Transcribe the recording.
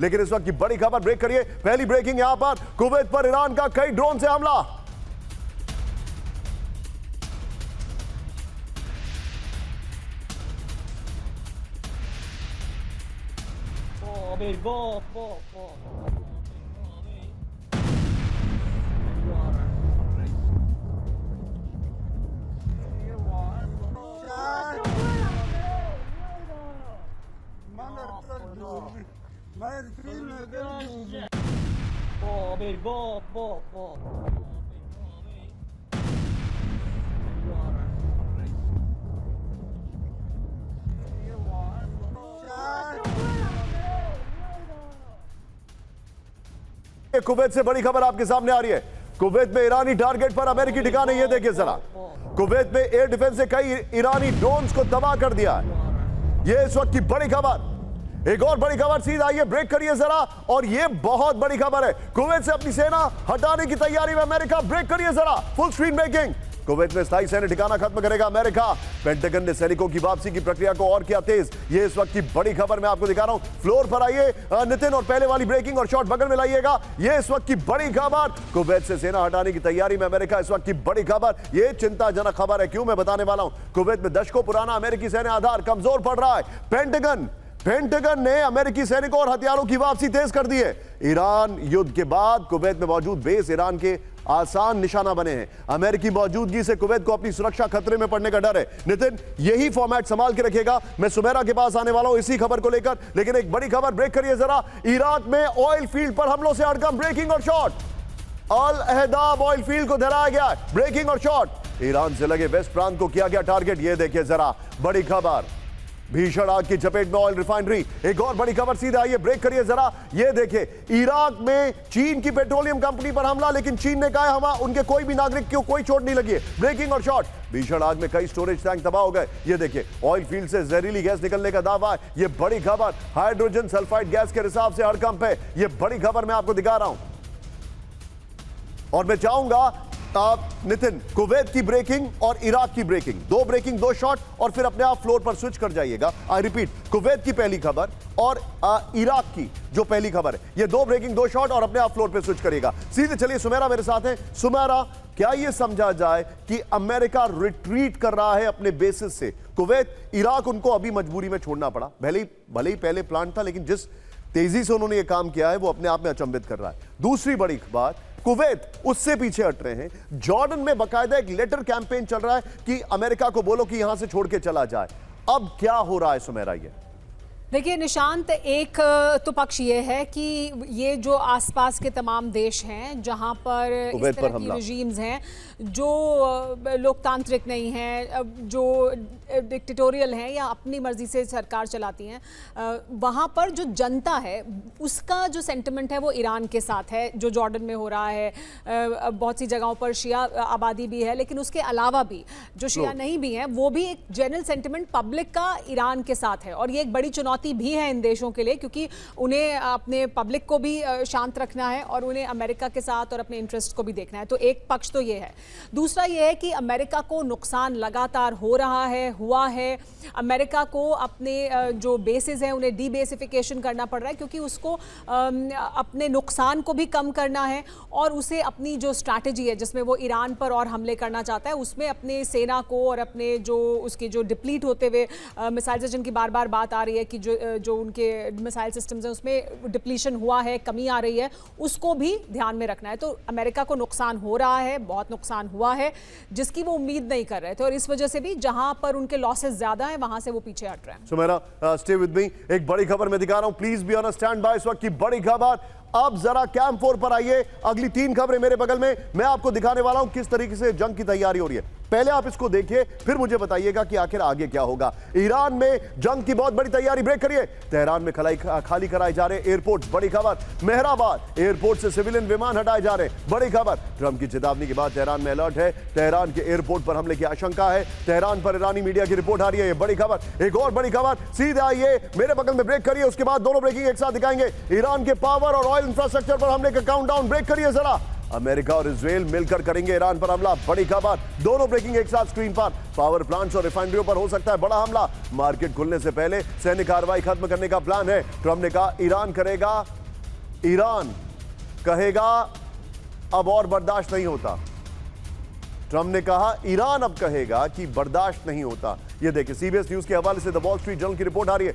लेकिन इस वक्त की बड़ी खबर ब्रेक करिए। पहली ब्रेकिंग यहां पर, कुवैत पर ईरान का कई ड्रोन से हमला। कुवैत से बड़ी खबर आपके सामने आ रही है। कुवैत में ईरानी टारगेट पर अमेरिकी ठिकाने, ये देखिए जरा। कुवैत में एयर डिफेंस ने कई ईरानी ड्रोन्स को तबाह कर दिया है। ये इस वक्त की बड़ी खबर। एक और बड़ी खबर, सीधा आइए ब्रेक करिए जरा। और ये बहुत बड़ी खबर है, कुवैत से अपनी सेना हटाने की तैयारी में अमेरिका। ब्रेक करिए जरा, फुल स्क्रीन ब्रेकिंग। कुवैत में स्थायी सैन्य ठिकाना खत्म करेगा अमेरिका। पेंटागन ने सैनिकों की वापसी की प्रक्रिया को और किया तेज। ये इस वक्त की बड़ी खबर मैं आपको दिखा रहा हूं। फ्लोर पर आइए नितिन, और पहले वाली ब्रेकिंग और शॉट बगल में लाइएगा। ये इस वक्त की बड़ी खबर, कुवैत से सेना हटाने की तैयारी में अमेरिका। इस वक्त की बड़ी खबर, ये चिंताजनक खबर है। क्यों, मैं बताने वाला हूं। कुवैत में दशकों पुराना अमेरिकी सैन्य आधार कमजोर पड़ रहा है। पेंटागन ने अमेरिकी सैनिकों और हथियारों की वापसी तेज कर दी है। ईरान युद्ध के बाद कुवैत में मौजूद बेस ईरान के आसान निशाना बने हैं। अमेरिकी मौजूदगी से कुवैत को अपनी सुरक्षा खतरे में पड़ने का डर है। नितिन, यही फॉर्मेट संभाल के रखेगा। मैं सुमेरा के पास आने वाला हूं इसी खबर को लेकर, लेकिन एक बड़ी खबर, ब्रेक करिए जरा। इराक में ऑयल फील्ड पर हमलों से हड़कंप। ब्रेकिंग और शॉट। अल अहदाब ऑयल फील्ड को धराया गया। ब्रेकिंग और शॉट। ईरान से लगे वेस्ट प्रांत को किया गया टारगेट। यह देखिए जरा, बड़ी खबर। भीषण आग की चपेट में ऑयल रिफाइनरी। एक और बड़ी खबर, सीधा आइए ब्रेक करिए जरा। ये देखिए, इराक में चीन की पेट्रोलियम कंपनी पर हमला, लेकिन चीन ने कहा हम उनके कोई भी नागरिक को कोई चोट नहीं लगी है। ब्रेकिंग और शॉट। भीषण आग में कई स्टोरेज टैंक तबाह हो गए। ये देखिए, ऑयल फील्ड से जहरीली गैस निकलने का दावा है। ये बड़ी खबर, हाइड्रोजन सल्फाइड गैस के रिसाव से हड़कंप है। ये बड़ी खबर मैं आपको दिखा रहा हूं। और मैं चाहूंगा नितिन, कुवैत की ब्रेकिंग और इराक की ब्रेकिंग, दो ब्रेकिंग दो शॉट, और फिर अपने आप फ्लोर पर स्विच कर जाइएगा। आई रिपीट, कुवैत की पहली खबर और इराक की जो पहली खबर है, ये दो ब्रेकिंग दो शॉट, और अपने आप फ्लोर पर स्विच करिएगा। सीधे चलिए, सुमेरा मेरे साथ है। सुमेरा, क्या यह समझा जाए कि अमेरिका रिट्रीट कर रहा है अपने बेसिस से? कुवैत, इराक उनको अभी मजबूरी में छोड़ना पड़ा। भले ही पहले प्लान था, लेकिन जिस तेजी से उन्होंने ये काम किया है वो अपने आप में अचंभित कर रहा है। दूसरी बड़ी बात, कुवैत उससे पीछे हट रहे हैं। जॉर्डन में बकायदा एक लेटर कैंपेन चल रहा है कि अमेरिका को बोलो कि यहां से छोड़ के चला जाए। अब क्या हो रहा है सुमेरा? ये देखिए निशांत, एक तो पक्ष ये है कि ये जो आसपास के तमाम देश हैं जहां पर इस तरह की रेजीम्स हैं जो लोकतांत्रिक नहीं हैं, जो डिक्टेटोरियल हैं या अपनी मर्जी से सरकार चलाती हैं, वहां पर जो जनता है उसका जो सेंटिमेंट है वो ईरान के साथ है। जो जॉर्डन में हो रहा है, बहुत सी जगहों पर शिया आबादी भी है, लेकिन उसके अलावा भी जो शिया नहीं भी हैं, वो भी एक जनरल सेंटिमेंट पब्लिक का ईरान के साथ है। और ये एक बड़ी चुनौती भी है इन देशों के लिए, क्योंकि उन्हें अपने पब्लिक को भी शांत रखना है और उन्हें अमेरिका के साथ और अपने इंटरेस्ट को भी देखना है। तो एक पक्ष तो ये है। दूसरा ये है कि अमेरिका को नुकसान लगातार हो रहा है, हुआ है। अमेरिका को अपने जो बेसेस हैं उन्हें डीबेसिफिकेशन करना पड़ रहा है, क्योंकि उसको अपने नुकसान को भी कम करना है, और उसे अपनी जो स्ट्रैटेजी है जिसमें वो ईरान पर और हमले करना चाहता है, उसमें अपने सेना को और अपने जो उसके जो डिप्लीट होते हुए मिसाइल से जिनकी बार बार बात आ रही है कि जो उनके मिसाइल सिस्टम्स हैं उसमें डिप्लीशन हुआ है, कमी आ रही है, उसको भी ध्यान में रखना है। तो अमेरिका को नुकसान हो रहा है, बहुत नुकसान हुआ है, जिसकी वो उम्मीद नहीं कर रहे थे, और इस वजह से भी जहां पर उनके लॉसेस ज्यादा हैं वहां से वो पीछे हट रहे हैं। Sumera, stay with me. एक बड़ी खबर मैं दिखा रहा हूं, please be on a standby. इस वक्त की बड़ी खबर, अब जरा कैंप 4 पर आइए। अगली 3 खबरें मेरे बगल में, मैं आपको दिखाने वाला हूं किस तरीके से जंग की तैयारी हो रही है। पहले आप इसको देखिए, फिर मुझे बताइएगा कि आखिर आगे क्या होगा। ईरान में जंग की बहुत बड़ी तैयारी। ब्रेक करिए। तेहरान में खाली कराए जा रहे एयरपोर्ट। बड़ी खबर, मेहराबाद एयरपोर्ट से सिविलियन विमान हटाए जा रहे। बड़ी खबर, ट्रंप की चेतावनी के बाद तेहरान में अलर्ट है। तेहरान के एयरपोर्ट पर हमले की आशंका है। तेहरान पर ईरानी मीडिया की रिपोर्ट आ रही है। ये बड़ी खबर। एक और बड़ी खबर, सीधे आइए मेरे बगल में। ब्रेक करिए, उसके बाद दोनों ब्रेकिंग एक साथ दिखाएंगे। ईरान के पावर और ऑयल इंफ्रास्ट्रक्चर पर हमले का काउंटडाउन। ब्रेक करिए जरा। अमेरिका और इजराइल मिलकर करेंगे ईरान पर हमला, बड़ी खबर। दोनों ब्रेकिंग एक साथ स्क्रीन पर। पावर प्लांट्स और रिफाइनरियों पर हो सकता है बड़ा हमला। मार्केट खुलने से पहले सैन्य कार्रवाई खत्म करने का प्लान है। ट्रंप ने कहा ईरान करेगा, ईरान कहेगा अब और बर्दाश्त नहीं होता। ट्रंप ने कहा ईरान अब कहेगा कि बर्दाश्त नहीं होता। यह देखिए, सीबीएस न्यूज के हवाले से द वॉल स्ट्रीट जर्नल की रिपोर्ट आ रही है।